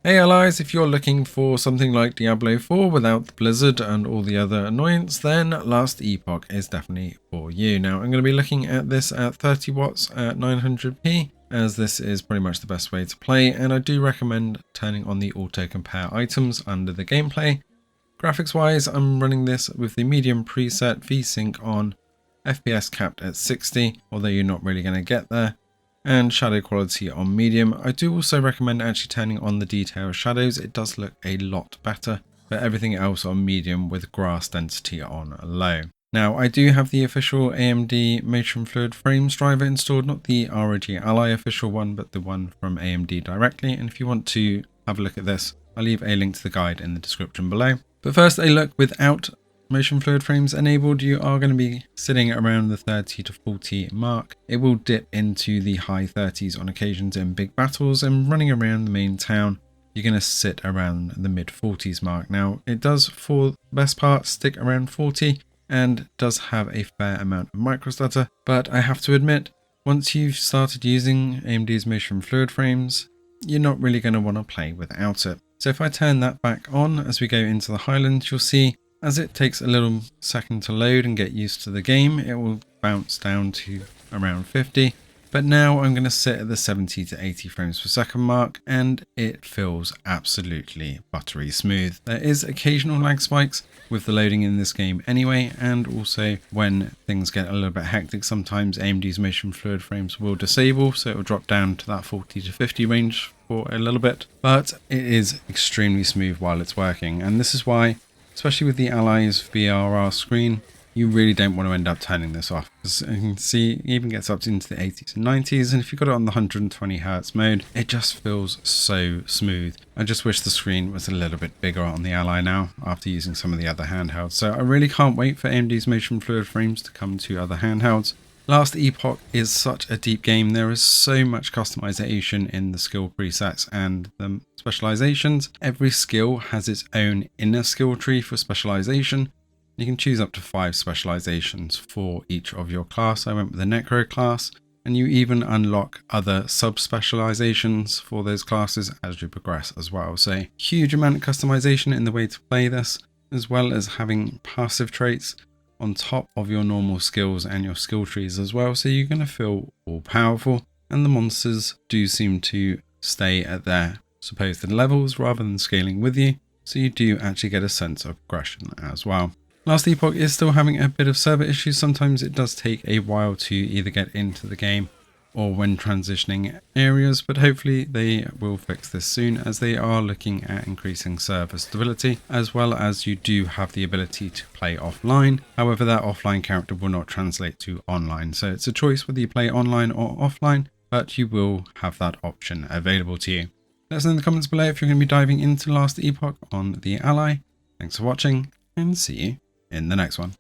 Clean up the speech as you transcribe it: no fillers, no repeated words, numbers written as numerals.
Hey allies, if you're looking for something like Diablo 4 without the blizzard and all the other annoyance, then Last Epoch is definitely for you. Now I'm going to be looking at this at 30 watts at 900p, as this is pretty much the best way to play, and I do recommend turning on the auto compare items under the gameplay. Graphics wise, I'm running this with the medium preset, VSync on, FPS capped at 60, although you're not really going to get there, and shadow quality on medium. I do also recommend actually turning on the detail shadows. It does look a lot better, but everything else on medium with grass density on low. Now I do have the official AMD Motion Fluid Frames driver installed, not the ROG Ally official one, but the one from AMD directly. And if you want to have a look at this, I'll leave a link to the guide in the description below. But first, a look without Motion Fluid Frames enabled. You are going to be sitting around the 30 to 40 mark. It will dip into the high 30s on occasions in big battles, and running around the main town, you're going to sit around the mid 40s mark. Now it does, for the best part, stick around 40 and does have a fair amount of microstutter, but I have to admit, once you've started using AMD's Motion Fluid Frames, you're not really going to want to play without it. So if I turn that back on as we go into the Highlands, you'll see as it takes a little second to load and get used to the game, it will bounce down to around 50. But now I'm going to sit at the 70 to 80 frames per second mark, and it feels absolutely buttery smooth. There is occasional lag spikes with the loading in this game anyway, and also when things get a little bit hectic, sometimes AMD's Motion Fluid Frames will disable, so it will drop down to that 40 to 50 range for a little bit. But it is extremely smooth while it's working, and this is why, especially with the Ally's VRR screen, you really don't want to end up turning this off, because you can see it even gets up into the 80s and 90s, and if you've got it on the 120 Hz mode, it just feels so smooth. I just wish the screen was a little bit bigger on the Ally now after using some of the other handhelds, so I really can't wait for AMD's Motion Fluid Frames to come to other handhelds. Last Epoch is such a deep game. There is so much customization in the skill presets and the specializations. Every skill has its own inner skill tree for specialization. You can choose up to 5 specializations for each of your class. I went with the Necro class, and you even unlock other sub-specializations for those classes as you progress as well. So huge amount of customization in the way to play this, as well as having passive traits on top of your normal skills and your skill trees as well. So you're going to feel all powerful, and the monsters do seem to stay at their supposed levels rather than scaling with you. So you do actually get a sense of progression as well. Last Epoch is still having a bit of server issues. Sometimes it does take a while to either get into the game or when transitioning areas, but hopefully they will fix this soon, as they are looking at increasing server stability, as well as you do have the ability to play offline. However, that offline character will not translate to online, so it's a choice whether you play online or offline, but you will have that option available to you. Let us know in the comments below if you're going to be diving into Last Epoch on the Ally. Thanks for watching, and see you in the next one.